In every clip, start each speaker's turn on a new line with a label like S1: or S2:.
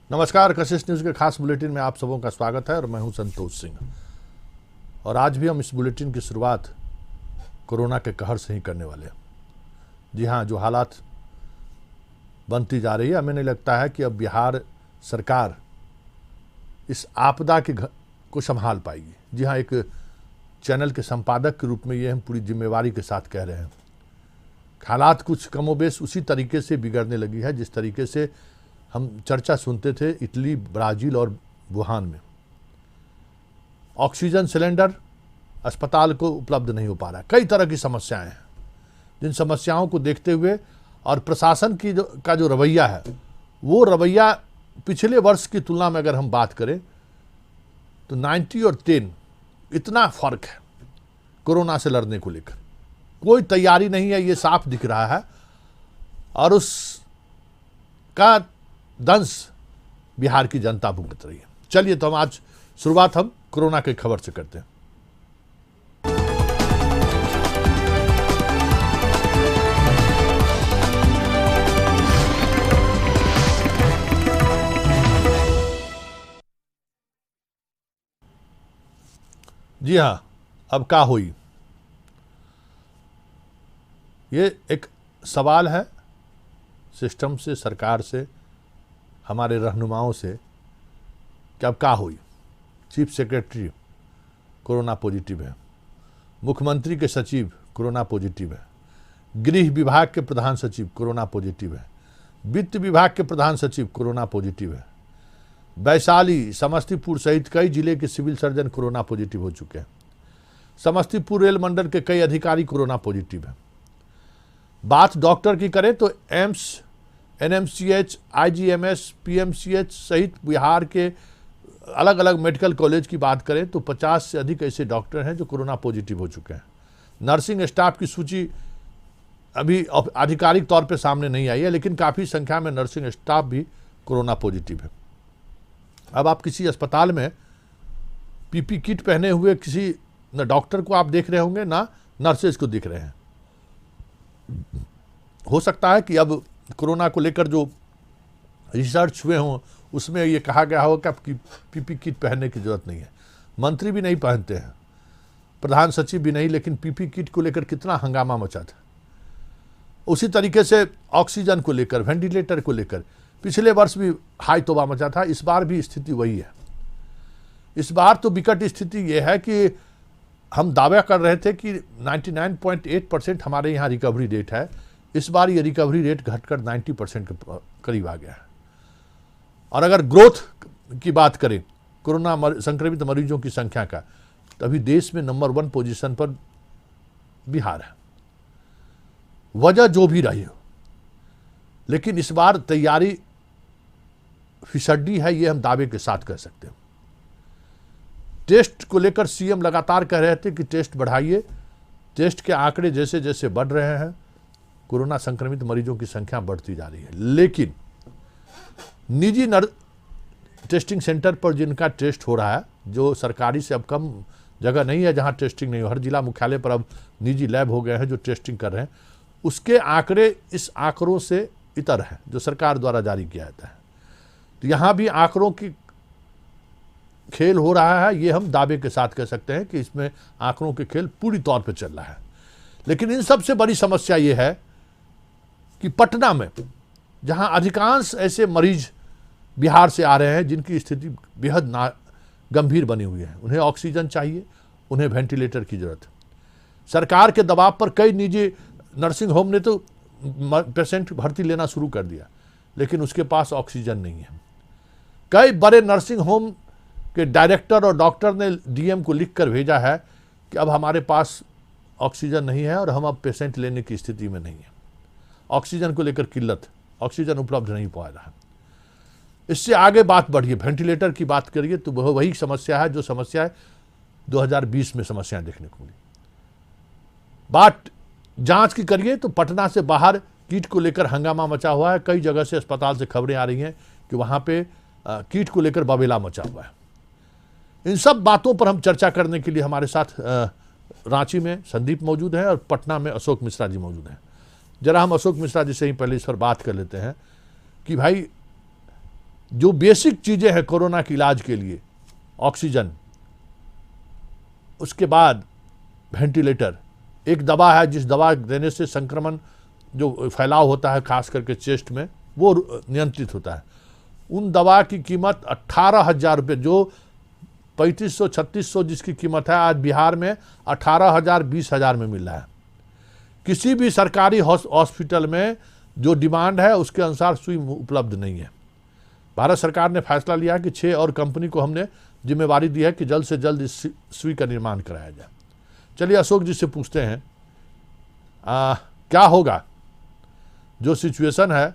S1: नमस्कार, कशिश न्यूज़ के खास बुलेटिन में आप सबों का स्वागत है और मैं हूं संतोष सिंह। और आज भी हम इस बुलेटिन की शुरुआत कोरोना के कहर से ही करने वाले हैं। जी हाँ, जो हालात बनती जा रही है, हमें नहीं लगता है कि अब बिहार सरकार इस आपदा को संभाल पाएगी। जी हाँ, एक चैनल के संपादक के रूप में ये हम पूरी जिम्मेवारी के साथ कह रहे हैं। हालात कुछ कमोबेश उसी तरीके से बिगड़ने लगी है जिस तरीके से हम चर्चा सुनते थे इटली, ब्राज़ील और वुहान में। ऑक्सीजन सिलेंडर अस्पताल को उपलब्ध नहीं हो पा रहा है। कई तरह की समस्याएं हैं, जिन समस्याओं को देखते हुए और प्रशासन की का जो रवैया है, वो रवैया पिछले वर्ष की तुलना में अगर हम बात करें तो 90 और 10 इतना फर्क है कोरोना से लड़ने को लेकर। कोई तैयारी नहीं है, ये साफ दिख रहा है। और उसका दंश बिहार की जनता भुगत रही है। चलिए तो हम आज शुरुआत हम कोरोना की खबर से करते हैं। जी हाँ, अब क्या हुई, ये एक सवाल है सिस्टम से, सरकार से, हमारे रहनुमाओं से कि अब क्या हुई। चीफ सेक्रेटरी कोरोना पॉजिटिव है, मुख्यमंत्री के सचिव कोरोना पॉजिटिव है, गृह विभाग के प्रधान सचिव कोरोना पॉजिटिव है, वित्त विभाग के प्रधान सचिव कोरोना पॉजिटिव है, वैशाली, समस्तीपुर सहित कई जिले के सिविल सर्जन कोरोना पॉजिटिव हो चुके हैं। समस्तीपुर रेल मंडल के कई अधिकारी कोरोना पॉजिटिव हैं। बात डॉक्टर की करें तो एम्स, एनएमसीएच, आईजीएमएस, पीएमसीएच सहित बिहार के अलग अलग मेडिकल कॉलेज की बात करें तो 50 से अधिक ऐसे डॉक्टर हैं जो कोरोना पॉजिटिव हो चुके हैं। नर्सिंग स्टाफ की सूची अभी आधिकारिक तौर पे सामने नहीं आई है, लेकिन काफ़ी संख्या में नर्सिंग स्टाफ भी कोरोना पॉजिटिव है। अब आप किसी अस्पताल में पीपी किट पहने हुए किसी न डॉक्टर को आप देख रहे होंगे, ना नर्सेज को दिख रहे हैं। हो सकता है कि अब कोरोना को लेकर जो रिसर्च हुए हों उसमें ये कहा गया हो कि आपकी पीपी किट पहनने की जरूरत नहीं है। मंत्री भी नहीं पहनते हैं, प्रधान सचिव भी नहीं, लेकिन पीपी किट को लेकर कितना हंगामा मचा था। उसी तरीके से ऑक्सीजन को लेकर, वेंटिलेटर को लेकर पिछले वर्ष भी हाई तौबा मचा था। इस बार भी स्थिति वही है। इस बार तो विकट स्थिति ये है कि हम दावा कर रहे थे कि 99.8% हमारे यहाँ रिकवरी रेट है। इस बार ये रिकवरी रेट घटकर 90% के करीब आ गया है। और अगर ग्रोथ की बात करें कोरोना संक्रमित मरीजों की संख्या का, तो अभी देश में नंबर 1 पोजीशन पर बिहार है। वजह जो भी रही हो, लेकिन इस बार तैयारी फिसड्डी है, ये हम दावे के साथ कह सकते हैं। टेस्ट को लेकर सीएम लगातार कह रहे थे कि टेस्ट बढ़ाइए। टेस्ट के आंकड़े जैसे जैसे बढ़ रहे हैं, कोरोना संक्रमित मरीजों की संख्या बढ़ती जा रही है। लेकिन निजी टेस्टिंग सेंटर पर जिनका टेस्ट हो रहा है, जो सरकारी से अब कम जगह नहीं है जहां टेस्टिंग नहीं हो, हर जिला मुख्यालय पर अब निजी लैब हो गए हैं जो टेस्टिंग कर रहे हैं, उसके आंकड़े इस आंकड़ों से इतर है जो सरकार द्वारा जारी किया जाता है। तो यहां भी आंकड़ों की खेल हो रहा है, ये हम दावे के साथ कह सकते हैं कि इसमें आंकड़ों के खेल पूरी तौर पर चल रहा है। लेकिन इन सबसे बड़ी समस्या ये है कि पटना में, जहां अधिकांश ऐसे मरीज बिहार से आ रहे हैं जिनकी स्थिति बेहद गंभीर बनी हुई है, उन्हें ऑक्सीजन चाहिए, उन्हें वेंटिलेटर की जरूरत है। सरकार के दबाव पर कई निजी नर्सिंग होम ने तो पेशेंट भर्ती लेना शुरू कर दिया, लेकिन उसके पास ऑक्सीजन नहीं है। कई बड़े नर्सिंग होम के डायरेक्टर और डॉक्टर ने डीएम को लिख कर भेजा है कि अब हमारे पास ऑक्सीजन नहीं है और हम अब पेशेंट लेने की स्थिति में नहीं है। ऑक्सीजन को लेकर किल्लत, ऑक्सीजन उपलब्ध नहीं पा रहा है। इससे आगे बात बढ़िए, वेंटिलेटर की बात करिए तो वह वही समस्या है जो समस्या है 2020 में समस्याएं देखने को मिली। बात जांच की करिए तो पटना से बाहर किट को लेकर हंगामा मचा हुआ है। कई जगह से अस्पताल से खबरें आ रही हैं कि वहां पे किट को लेकर बवेला मचा हुआ है। इन सब बातों पर हम चर्चा करने के लिए हमारे साथ रांची में संदीप मौजूद हैं और पटना में अशोक मिश्रा जी मौजूद हैं। जरा हम अशोक मिश्रा जी से ही पहले इस पर बात कर लेते हैं कि भाई जो बेसिक चीज़ें हैं कोरोना के इलाज के लिए, ऑक्सीजन, उसके बाद वेंटिलेटर, एक दवा है जिस दवा देने से संक्रमण जो फैलाव होता है खास करके चेस्ट में वो नियंत्रित होता है, उन दवा की कीमत 18,000 रुपये, जो 3500-3600 जिसकी कीमत है आज बिहार में 18,000-20,000 में मिल रहा है। किसी भी सरकारी हॉस्पिटल में जो डिमांड है उसके अनुसार सुई उपलब्ध नहीं है। भारत सरकार ने फैसला लिया कि 6 और कंपनी को हमने जिम्मेवारी दी है कि जल्द से जल्द इस सुई का निर्माण कराया जाए। चलिए अशोक जी से पूछते हैं क्या होगा जो सिचुएशन है,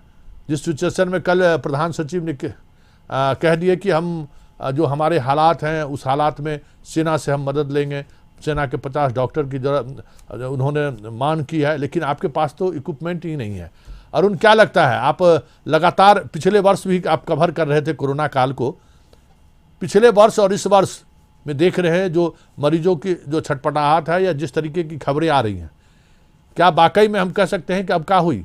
S1: जिस सिचुएशन में कल प्रधान सचिव ने कह दिए कि हम जो हमारे हालात हैं उस हालात में सेना से हम मदद लेंगे, सेना के 50 डॉक्टर की जरूरत उन्होंने मांग की है, लेकिन आपके पास तो इक्विपमेंट ही नहीं है। अरुण, क्या लगता है, आप लगातार पिछले वर्ष भी आप कवर कर रहे थे कोरोना काल को, पिछले वर्ष और इस वर्ष में देख रहे हैं जो मरीजों की जो छटपटाहट है या जिस तरीके की खबरें आ रही हैं, क्या वाकई में हम कह सकते हैं कि अब क्या हुई?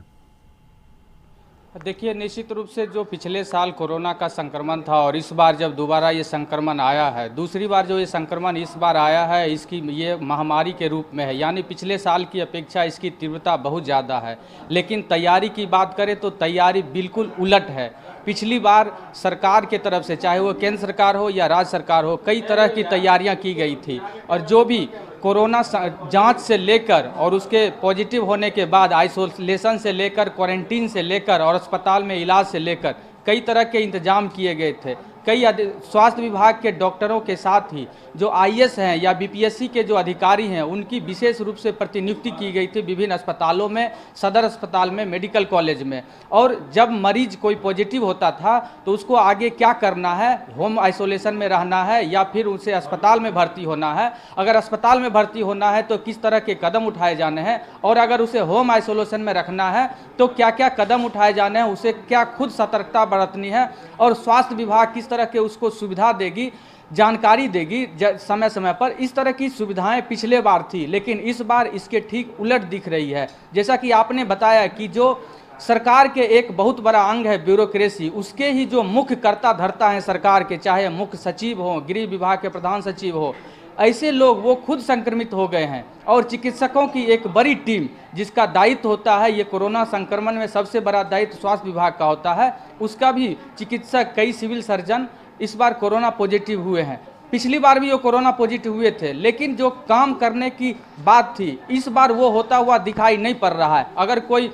S2: देखिए, निश्चित रूप से जो पिछले साल कोरोना का संक्रमण था और इस बार जब दोबारा ये संक्रमण आया है, दूसरी बार जो ये संक्रमण इस बार आया है इसकी ये महामारी के रूप में है, यानी पिछले साल की अपेक्षा इसकी तीव्रता बहुत ज़्यादा है। लेकिन तैयारी की बात करें तो तैयारी बिल्कुल उलट है। पिछली बार सरकार के तरफ से, चाहे वो केंद्र सरकार हो या राज्य सरकार हो, कई तरह की तैयारियां की गई थी और जो भी कोरोना जांच से लेकर और उसके पॉजिटिव होने के बाद आइसोलेशन से लेकर, क्वारंटीन से लेकर और अस्पताल में इलाज से लेकर कई तरह के इंतजाम किए गए थे। कई स्वास्थ्य विभाग के डॉक्टरों के साथ ही जो आईएएस हैं या बीपीएससी के जो अधिकारी हैं उनकी विशेष रूप से प्रतिनियुक्ति की गई थी विभिन्न अस्पतालों में, सदर अस्पताल में, मेडिकल कॉलेज में। और जब मरीज कोई पॉजिटिव होता था तो उसको आगे क्या करना है, होम आइसोलेशन में रहना है या फिर उसे अस्पताल में भर्ती होना है, अगर अस्पताल में भर्ती होना है तो किस तरह के कदम उठाए जाने हैं, और अगर उसे होम आइसोलेशन में रखना है तो क्या क्या कदम उठाए जाने हैं, उसे क्या खुद सतर्कता बरतनी है और स्वास्थ्य विभाग किस तरह के उसको सुविधा देगी, जानकारी देगी समय समय पर। इस तरह की सुविधाएं पिछले बार थी, लेकिन इस बार इसके ठीक उलट दिख रही है। जैसा कि आपने बताया कि जो सरकार के एक बहुत बड़ा अंग है ब्यूरोक्रेसी, उसके ही जो मुख्य कर्ता धर्ता हैं सरकार के, चाहे मुख्य सचिव हो, गृह विभाग के प्रधान सचिव हो, ऐसे लोग वो खुद संक्रमित हो गए हैं। और चिकित्सकों की एक बड़ी टीम जिसका दायित्व होता है, ये कोरोना संक्रमण में सबसे बड़ा दायित्व स्वास्थ्य विभाग का होता है, उसका भी चिकित्सक, कई सिविल सर्जन इस बार कोरोना पॉजिटिव हुए हैं। पिछली बार भी वो कोरोना पॉजिटिव हुए थे, लेकिन जो काम करने की बात थी इस बार वो होता हुआ दिखाई नहीं पड़ रहा है। अगर कोई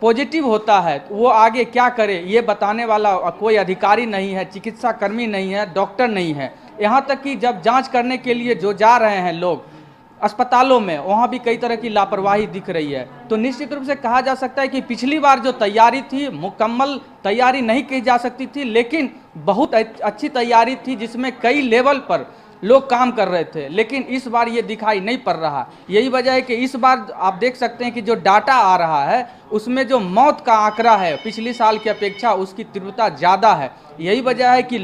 S2: पॉजिटिव होता है तो वो आगे क्या करे ये बताने वाला कोई अधिकारी नहीं है, चिकित्सा कर्मी नहीं है, डॉक्टर नहीं है। यहाँ तक कि जब जांच करने के लिए जो जा रहे हैं लोग अस्पतालों में, वहाँ भी कई तरह की लापरवाही दिख रही है। तो निश्चित रूप से कहा जा सकता है कि पिछली बार जो तैयारी थी, मुकम्मल तैयारी नहीं की जा सकती थी, लेकिन बहुत अच्छी तैयारी थी जिसमें कई लेवल पर लोग काम कर रहे थे, लेकिन इस बार ये दिखाई नहीं पड़ रहा। यही वजह है कि इस बार आप देख सकते हैं कि जो डाटा आ रहा है उसमें जो मौत का आंकड़ा है पिछली साल की अपेक्षा उसकी तीव्रता ज़्यादा है। यही वजह है कि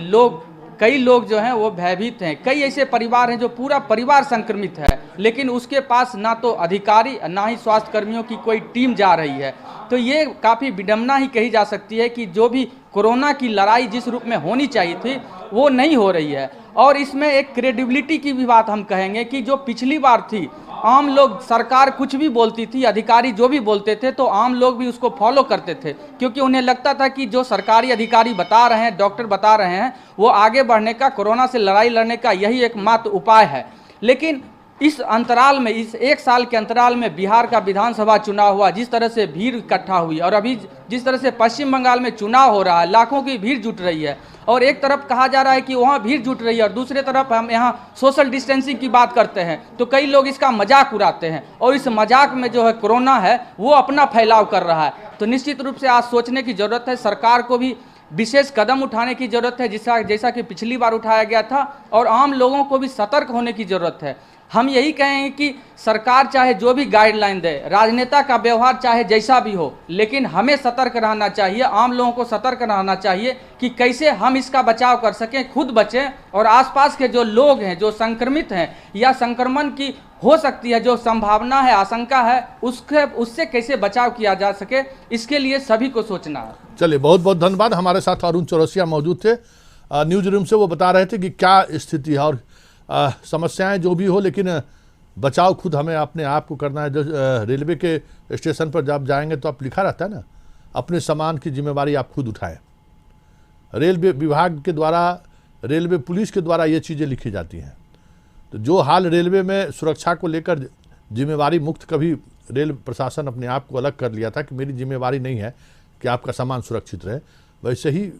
S2: कई लोग जो हैं वो भयभीत हैं। कई ऐसे परिवार हैं जो पूरा परिवार संक्रमित है, लेकिन उसके पास ना तो अधिकारी ना ही स्वास्थ्य कर्मियों की कोई टीम जा रही है। तो ये काफ़ी विडंबना ही कही जा सकती है कि जो भी कोरोना की लड़ाई जिस रूप में होनी चाहिए थी वो नहीं हो रही है। और इसमें एक क्रेडिबिलिटी की भी बात हम कहेंगे कि जो पिछली बार थी, आम लोग, सरकार कुछ भी बोलती थी, अधिकारी जो भी बोलते थे तो आम लोग भी उसको फॉलो करते थे, क्योंकि उन्हें लगता था कि जो सरकारी अधिकारी बता रहे हैं, डॉक्टर बता रहे हैं, वो आगे बढ़ने का, कोरोना से लड़ाई लड़ने का यही एकमात्र उपाय है। लेकिन इस अंतराल में, इस एक साल के अंतराल में बिहार का विधानसभा चुनाव हुआ, जिस तरह से भीड़ इकट्ठा हुई, और अभी जिस तरह से पश्चिम बंगाल में चुनाव हो रहा है, लाखों की भीड़ जुट रही है, और एक तरफ कहा जा रहा है कि वहाँ भीड़ जुट रही है और दूसरे तरफ हम यहाँ सोशल डिस्टेंसिंग की बात करते हैं, तो कई लोग इसका मजाक उड़ाते हैं और इस मजाक में जो है कोरोना है वो अपना फैलाव कर रहा है। तो निश्चित रूप से आज सोचने की जरूरत है, सरकार को भी विशेष कदम उठाने की जरूरत है, जैसा कि पिछली बार उठाया गया था, और आम लोगों को भी सतर्क होने की जरूरत है। हम यही कहेंगे कि सरकार चाहे जो भी गाइडलाइन दे, राजनेता का व्यवहार चाहे जैसा भी हो, लेकिन हमें सतर्क रहना चाहिए, आम लोगों को सतर्क रहना चाहिए कि कैसे हम इसका बचाव कर सकें, खुद बचें और आसपास के जो लोग हैं, जो संक्रमित हैं या संक्रमण की हो सकती है जो संभावना है, आशंका है, उससे कैसे बचाव किया जा सके, इसके लिए सभी को सोचना है।
S1: चलिए, बहुत बहुत धन्यवाद। हमारे साथ अरुण चौरसिया मौजूद थे न्यूज रूम से। वो बता रहे थे कि क्या स्थिति है और समस्याएं जो भी हो, लेकिन बचाव खुद हमें अपने आप को करना है। जो रेलवे के स्टेशन पर जब जाएंगे तो आप लिखा रहता है ना, अपने सामान की जिम्मेवारी आप खुद उठाएं। रेलवे विभाग के द्वारा, रेलवे पुलिस के द्वारा ये चीज़ें लिखी जाती हैं। तो जो हाल रेलवे में सुरक्षा को लेकर जिम्मेवारी मुक्त, कभी रेल प्रशासन अपने आप को अलग कर लिया था कि मेरी जिम्मेवारी नहीं है कि आपका सामान सुरक्षित रहे, वैसे ही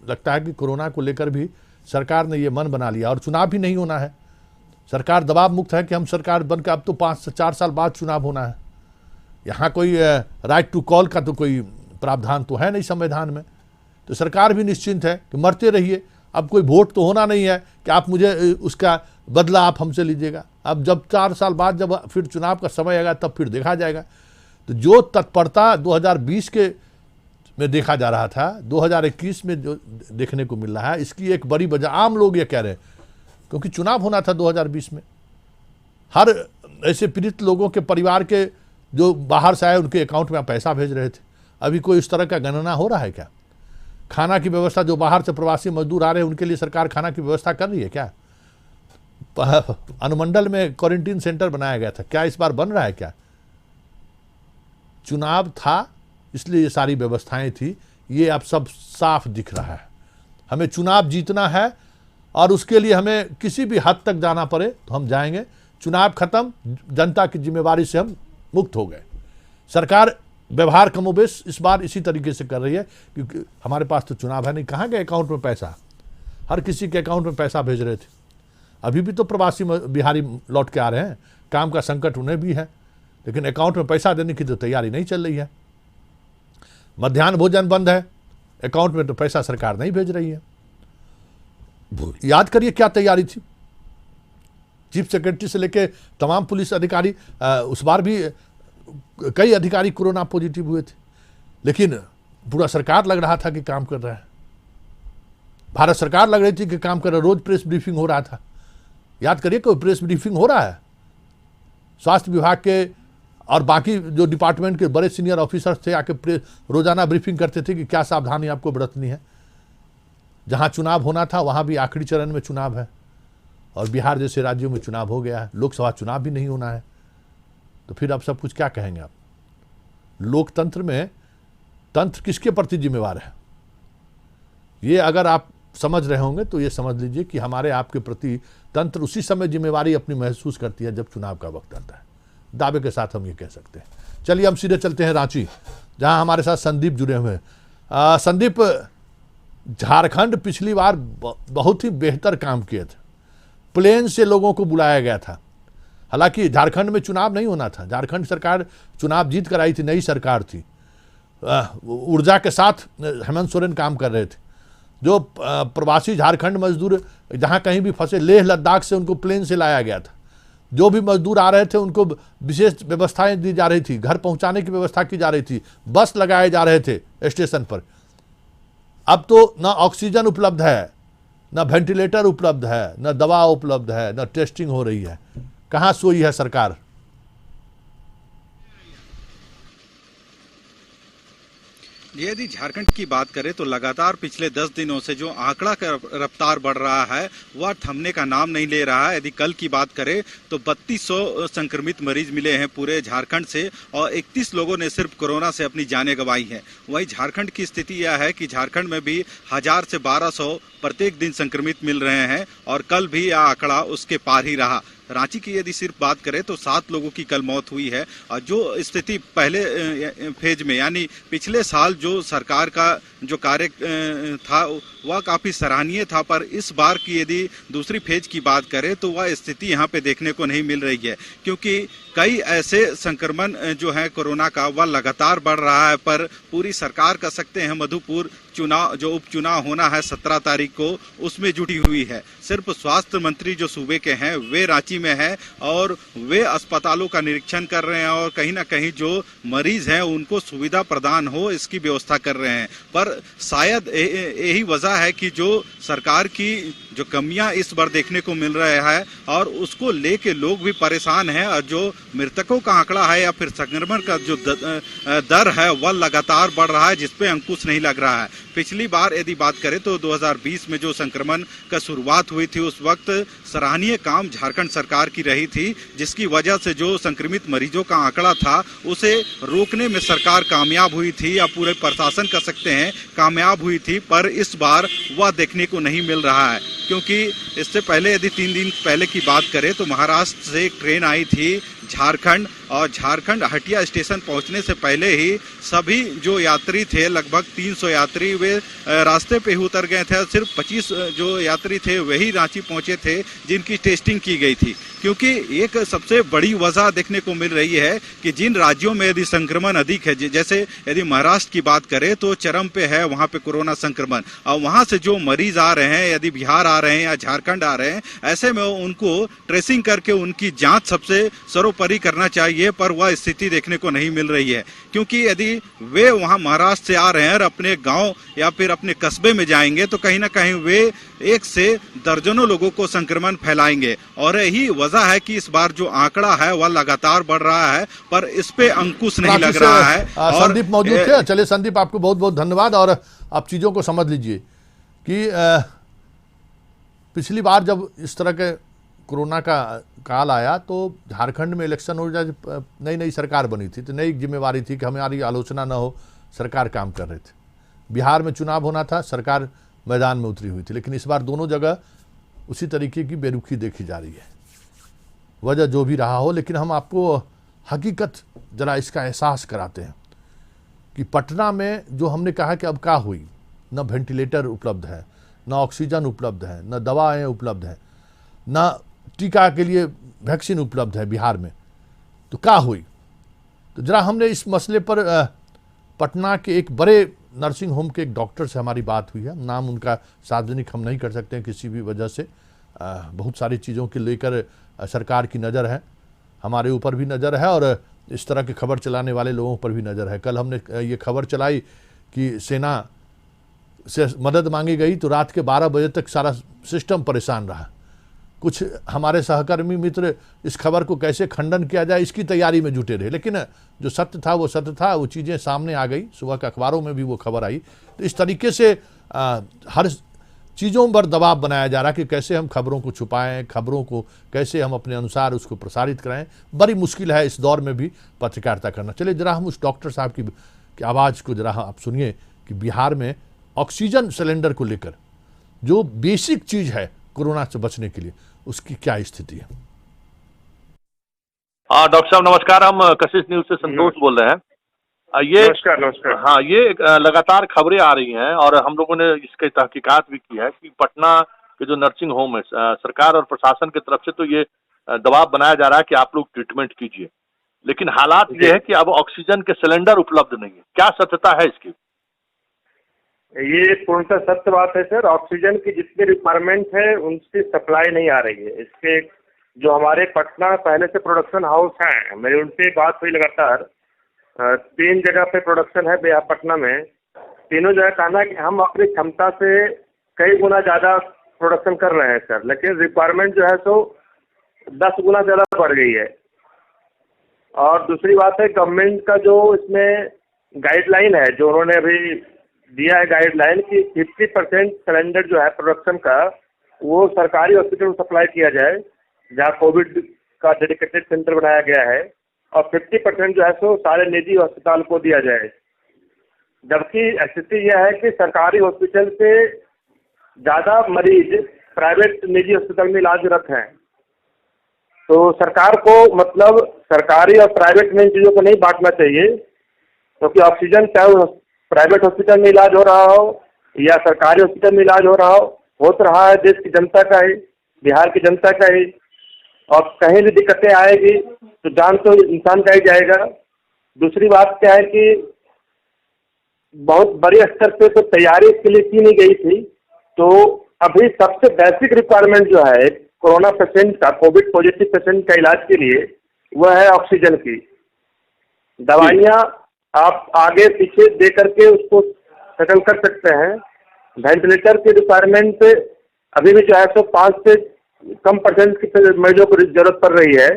S1: लगता है कि कोरोना को लेकर भी सरकार ने ये मन बना लिया। और चुनाव भी नहीं होना है, सरकार दबाव मुक्त है कि हम सरकार बनकर अब तो 5 से 4 साल बाद चुनाव होना है। यहाँ कोई राइट टू कॉल का तो कोई प्रावधान तो है नहीं संविधान में। तो सरकार भी निश्चिंत है कि मरते रहिए, अब कोई वोट तो होना नहीं है कि आप मुझे उसका बदला आप हमसे लीजिएगा। अब जब 4 साल बाद जब फिर चुनाव का समय आएगा तब फिर देखा जाएगा। तो जो तत्परता 2020 के में देखा जा रहा था, 2021 में जो देखने को मिल रहा है, इसकी एक बड़ी वजह आम लोग ये कह रहे हैं, क्योंकि चुनाव होना था 2020 में। हर ऐसे पीड़ित लोगों के परिवार के जो बाहर से आए उनके अकाउंट में आप पैसा भेज रहे थे। अभी कोई इस तरह का गणना हो रहा है क्या? खाना की व्यवस्था, जो बाहर से प्रवासी मजदूर आ रहे हैं उनके लिए सरकार खाना की व्यवस्था कर रही है क्या? अनुमंडल में क्वारंटीन सेंटर बनाया गया था, क्या इस बार बन रहा है क्या? चुनाव था इसलिए ये सारी व्यवस्थाएं थी, ये अब सब साफ दिख रहा है। हमें चुनाव जीतना है और उसके लिए हमें किसी भी हद तक जाना पड़े तो हम जाएंगे। चुनाव खत्म, जनता की जिम्मेवारी से हम मुक्त हो गए। सरकार व्यवहार कमोबेश इस बार इसी तरीके से कर रही है, क्योंकि हमारे पास तो चुनाव है नहीं। कहाँ गए अकाउंट में पैसा? हर किसी के अकाउंट में पैसा भेज रहे थे। अभी भी तो प्रवासी बिहारी लौट के आ रहे हैं, काम का संकट उन्हें भी है, लेकिन अकाउंट में पैसा देने की तो तैयारी नहीं चल रही है। मध्याह्न भोजन बंद है, अकाउंट में तो पैसा सरकार नहीं भेज रही है। याद करिए क्या तैयारी थी। चीफ सेक्रेटरी से लेके तमाम पुलिस अधिकारी, उस बार भी कई अधिकारी कोरोना पॉजिटिव हुए थे, लेकिन पूरा सरकार लग रहा था कि काम कर रहा है। भारत सरकार लग रही थी कि काम कर रहा है। रोज प्रेस ब्रीफिंग हो रहा था। याद करिए कोई प्रेस ब्रीफिंग हो रहा है। स्वास्थ्य विभाग के और बाकी जो डिपार्टमेंट के बड़े सीनियर ऑफिसर्स थे आके रोजाना ब्रीफिंग करते थे कि क्या सावधानी आपको बरतनी है। जहां चुनाव होना था वहां भी आखिरी चरण में चुनाव है, और बिहार जैसे राज्यों में चुनाव हो गया है, लोकसभा चुनाव भी नहीं होना है। तो फिर अब सब कुछ क्या कहेंगे आप? लोकतंत्र में तंत्र किसके प्रति जिम्मेवार है? ये अगर आप समझ रहे होंगे तो ये समझ लीजिए कि हमारे आपके प्रति तंत्र उसी समय जिम्मेवारी अपनी महसूस करती है जब चुनाव का वक्त आता है। दावे के साथ हम ये कह सकते हैं। चलिए हम सीधे चलते हैं रांची, जहां हमारे साथ संदीप जुड़े हुए हैं। संदीप, झारखंड पिछली बार बहुत ही बेहतर काम किए थे। प्लेन से लोगों को बुलाया गया था। हालांकि झारखंड में चुनाव नहीं होना था, झारखंड सरकार चुनाव जीत कर आई थी, नई सरकार थी। ऊर्जा के साथ हेमंत सोरेन काम कर रहे थे। जो प्रवासी झारखंड मजदूर जहां कहीं भी फंसे, लेह लद्दाख से उनको प्लेन से लाया गया था। जो भी मजदूर आ रहे थे उनको विशेष व्यवस्थाएं दी जा रही थी, घर पहुंचाने की व्यवस्था की जा रही थी, बस लगाए जा रहे थे स्टेशन पर। अब तो न ऑक्सीजन उपलब्ध है, न वेंटिलेटर उपलब्ध है, न दवा उपलब्ध है, न टेस्टिंग हो रही है। कहाँ सोई है सरकार?
S3: यदि झारखंड की बात करें तो लगातार पिछले 10 दिनों से जो आंकड़ा का रफ्तार बढ़ रहा है वह थमने का नाम नहीं ले रहा है। यदि कल की बात करें तो 3200 संक्रमित मरीज मिले हैं पूरे झारखंड से, और 31 लोगों ने सिर्फ कोरोना से अपनी जानें गंवाई हैं। वहीं झारखंड की स्थिति यह है कि झारखंड में भी 1000 से 1200 प्रत्येक दिन संक्रमित मिल रहे हैं, और कल भी यह आंकड़ा उसके पार ही रहा। रांची की यदि सिर्फ बात करें तो 7 लोगों की कल मौत हुई है। और जो स्थिति पहले फेज में यानी पिछले साल जो सरकार का जो कार्य था वह काफी सराहनीय था, पर इस बार की यदि दूसरी फेज की बात करें तो वह स्थिति यहाँ पे देखने को नहीं मिल रही है, क्योंकि कई ऐसे संक्रमण जो है कोरोना का वह लगातार बढ़ रहा है। पर पूरी सरकार कह सकते हैं मधुपुर उपचुनाव होना है 17 तारीख को, उसमें जुटी हुई है। सिर्फ स्वास्थ्य मंत्री जो सूबे के हैं वे रांची में है और वे अस्पतालों का निरीक्षण कर रहे हैं और कहीं ना कहीं जो मरीज हैं उनको सुविधा प्रदान हो इसकी व्यवस्था कर रहे हैं। पर शायद यही वजह है कि जो सरकार की जो कमियां इस बार देखने को मिल रहा है और उसको लेके लोग भी परेशान हैं और जो मृतकों का आंकड़ा है या फिर संक्रमण का जो दर है वह लगातार बढ़ रहा है, जिसपे अंकुश नहीं लग रहा है। पिछली बार यदि बात करें तो 2020 में जो संक्रमण का शुरुआत हुई थी उस वक्त सराहनीय काम झारखंड सरकार की रही थी, जिसकी वजह से जो संक्रमित मरीजों का आंकड़ा था उसे रोकने में सरकार कामयाब हुई थी या पूरे प्रशासन कह सकते हैं कामयाब हुई थी। पर इस बार वह देखने को नहीं मिल रहा है, क्योंकि इससे पहले यदि 3 दिन पहले की बात करें तो महाराष्ट्र से एक ट्रेन आई थी झारखंड, और झारखंड हटिया स्टेशन पहुंचने से पहले ही सभी जो यात्री थे लगभग 300 यात्री वे रास्ते पे ही उतर गए थे। सिर्फ 25 जो यात्री थे वही रांची पहुंचे थे जिनकी टेस्टिंग की गई थी, क्योंकि एक सबसे बड़ी वजह देखने को मिल रही है कि जिन राज्यों में यदि संक्रमण अधिक है, जैसे यदि महाराष्ट्र की बात करें तो चरम पे है वहां पे कोरोना संक्रमण, और वहां से जो मरीज आ रहे हैं यदि बिहार आ रहे हैं या झारखंड आ रहे हैं, ऐसे में उनको ट्रेसिंग करके उनकी जांच सबसे सर्वोपरि करना चाहिए, पर वह स्थिति देखने को नहीं मिल रही है। क्योंकि यदि वे वहां महाराष्ट्र से आ रहे हैं और अपने गांव या फिर अपने कस्बे में जाएंगे तो कहीं ना कहीं वे एक से दर्जनों लोगों को संक्रमण फैलाएंगे, और यही वजह है कि इस बार जो आंकड़ा है वह लगातार बढ़ रहा है, पर इस पे अंकुश नहीं लग रहा है। और
S1: संदीप मौजूद थे। चलिए संदीप, आपको बहुत बहुत धन्यवाद। और आप चीजों को समझ लीजिए कि पिछली बार जब इस तरह के कोरोना का काल आया तो झारखंड में इलेक्शन हो जाए, नई नई सरकार बनी थी तो नई जिम्मेवारी थी कि हमारी आलोचना न हो, सरकार काम कर रहे थे। बिहार में चुनाव होना था, सरकार मैदान में उतरी हुई थी, लेकिन इस बार दोनों जगह उसी तरीके की बेरुखी देखी जा रही है। वजह जो भी रहा हो, लेकिन हम आपको हकीकत जरा इसका एहसास कराते हैं कि पटना में जो हमने कहा कि अब क्या हुई, न वेंटिलेटर उपलब्ध है, न ऑक्सीजन उपलब्ध है, न दवाएं उपलब्ध है, न टीका के लिए वैक्सीन उपलब्ध है बिहार में, तो क्या हुई। तो जरा हमने इस मसले पर पटना के एक बड़े नर्सिंग होम के एक डॉक्टर से हमारी बात हुई है। नाम उनका सार्वजनिक हम नहीं कर सकते हैं किसी भी वजह से, बहुत सारी चीज़ों के लेकर सरकार की नज़र है, हमारे ऊपर भी नज़र है और इस तरह की खबर चलाने वाले लोगों पर भी नज़र है। कल हमने ये खबर चलाई कि सेना से मदद मांगी गई तो रात के 12 बजे तक सारा सिस्टम परेशान रहा। कुछ हमारे सहकर्मी मित्र इस खबर को कैसे खंडन किया जाए इसकी तैयारी में जुटे रहे, लेकिन जो सत्य था वो सत्य था, वो चीज़ें सामने आ गई, सुबह के अखबारों में भी वो खबर आई। तो इस तरीके से हर चीज़ों पर दबाव बनाया जा रहा कि कैसे हम खबरों को छुपाएं, खबरों को कैसे हम अपने अनुसार उसको प्रसारित कराएं। बड़ी मुश्किल है इस दौर में भी पत्रकारिता करना। चलिए जरा हम उस डॉक्टर साहब की आवाज़ को जरा आप सुनिए कि बिहार में ऑक्सीजन सिलेंडर को लेकर जो बेसिक चीज़ है कोरोना से बचने के लिए, उसकी क्या स्थिति है।
S4: हाँ डॉक्टर साहब नमस्कार, हम कशिश न्यूज से संतोष बोल रहे हैं। ये
S5: नमस्कार।
S4: हाँ, ये लगातार खबरें आ रही हैं और हम लोगों ने इसकी तहकीकात भी की है कि पटना के जो नर्सिंग होम है, सरकार और प्रशासन की तरफ से तो ये दबाव बनाया जा रहा है कि आप लोग ट्रीटमेंट कीजिए, लेकिन हालात ये है कि अब ऑक्सीजन के सिलेंडर उपलब्ध नहीं है। क्या सत्यता है इसकी?
S5: ये पूर्णतः सत्य बात है सर। ऑक्सीजन की जितनी रिक्वायरमेंट है उनकी सप्लाई नहीं आ रही है। इसके जो हमारे पटना पहले से प्रोडक्शन हाउस हैं, मेरी उनसे बात हुई लगातार, 3 जगह पे प्रोडक्शन है पटना में। तीनों जगह कहना है कि हम अपनी क्षमता से कई गुना ज्यादा प्रोडक्शन कर रहे हैं सर, लेकिन रिक्वायरमेंट जो है तो 10 गुना ज्यादा बढ़ गई है। और दूसरी बात है गवर्नमेंट का जो इसमें गाइडलाइन है, जो उन्होंने अभी दिया है गाइडलाइन कि 50% सिलेंडर जो है प्रोडक्शन का वो सरकारी हॉस्पिटल में सप्लाई किया जाए, जहाँ कोविड का डेडिकेटेड सेंटर बनाया गया है, और 50% जो है सो सारे निजी अस्पताल को दिया जाए। जबकि स्थिति यह है कि सरकारी हॉस्पिटल से ज़्यादा मरीज प्राइवेट निजी अस्पताल में इलाजरत हैं। तो सरकार को मतलब सरकारी और प्राइवेट में इन चीज़ों को नहीं बांटना चाहिए, क्योंकि ऑक्सीजन चाहे प्राइवेट हॉस्पिटल में इलाज हो रहा हो या सरकारी हॉस्पिटल में इलाज हो तो रहा है देश की जनता का ही, बिहार की जनता का ही। और कहीं भी दिक्कतें आएगी तो जान तो इंसान का ही जाएगा। दूसरी बात क्या है कि बहुत बड़े स्तर पे तो तैयारी इसके लिए की नहीं गई थी। तो अभी सबसे बेसिक रिक्वायरमेंट जो है कोरोना पेशेंट का, कोविड पॉजिटिव पेशेंट का इलाज के लिए, वह है ऑक्सीजन की। दवाइयाँ आप आगे पीछे दे करके उसको सेटल कर सकते हैं। वेंटिलेटर की रिक्वायरमेंट अभी भी जो है तो 5 से कम परसेंट की मरीजों को जरूरत पड़ रही है,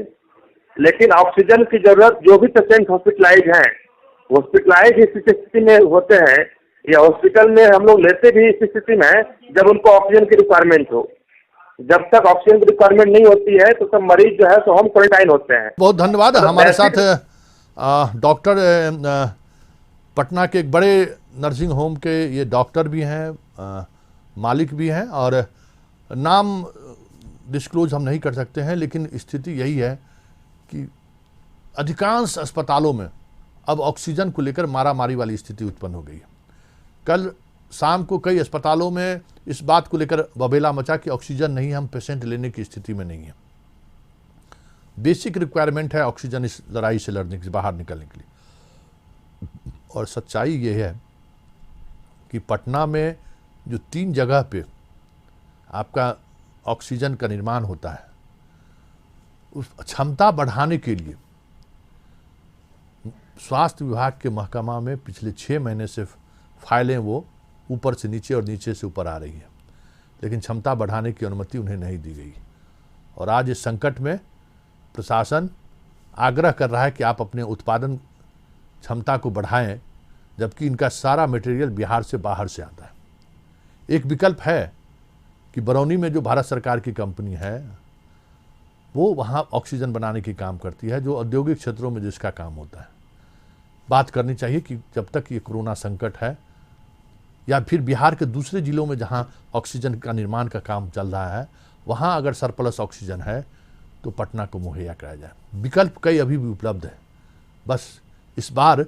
S5: लेकिन ऑक्सीजन की जरूरत जो भी पेशेंट हॉस्पिटलाइज हैं, हॉस्पिटलाइज इस स्थिति में होते हैं या हॉस्पिटल में हम लोग लेते भी इस स्थिति में जब उनको ऑक्सीजन की रिक्वायरमेंट हो। जब तक ऑक्सीजन की रिक्वायरमेंट नहीं होती है तो सब मरीज जो है तो होम क्वारंटाइन होते हैं।
S1: बहुत धन्यवाद। हमारे साथ डॉक्टर पटना के एक बड़े नर्सिंग होम के ये डॉक्टर भी हैं, मालिक भी हैं, और नाम डिस्क्लोज हम नहीं कर सकते हैं, लेकिन स्थिति यही है कि अधिकांश अस्पतालों में अब ऑक्सीजन को लेकर मारामारी वाली स्थिति उत्पन्न हो गई है। कल शाम को कई अस्पतालों में इस बात को लेकर बबेला मचा कि ऑक्सीजन नहीं, हम पेशेंट लेने की स्थिति में नहीं है। बेसिक रिक्वायरमेंट है ऑक्सीजन इस लड़ाई से लड़ने के, बाहर निकलने के लिए। और सच्चाई ये है कि पटना में जो 3 जगह पे आपका ऑक्सीजन का निर्माण होता है, उस क्षमता बढ़ाने के लिए स्वास्थ्य विभाग के महकमा में पिछले 6 महीने से फाइलें वो ऊपर से नीचे और नीचे से ऊपर आ रही हैं, लेकिन क्षमता बढ़ाने की अनुमति उन्हें नहीं दी गई। और आज इस संकट में प्रशासन आग्रह कर रहा है कि आप अपने उत्पादन क्षमता को बढ़ाएं, जबकि इनका सारा मटेरियल बिहार से बाहर से आता है। एक विकल्प है कि बरौनी में जो भारत सरकार की कंपनी है वो वहाँ ऑक्सीजन बनाने की काम करती है, जो औद्योगिक क्षेत्रों में जिसका काम होता है। बात करनी चाहिए कि जब तक ये कोरोना संकट है या फिर बिहार के दूसरे जिलों में जहाँ ऑक्सीजन का निर्माण का काम चल रहा है, वहाँ अगर सरप्लस ऑक्सीजन है तो पटना को मुहैया कराया जाए। विकल्प कई अभी भी उपलब्ध है, बस इस बार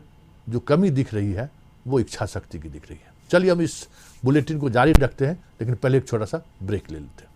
S1: जो कमी दिख रही है वो इच्छा शक्ति की दिख रही है। चलिए हम इस बुलेटिन को जारी रखते हैं, लेकिन पहले एक छोटा सा ब्रेक ले लेते हैं।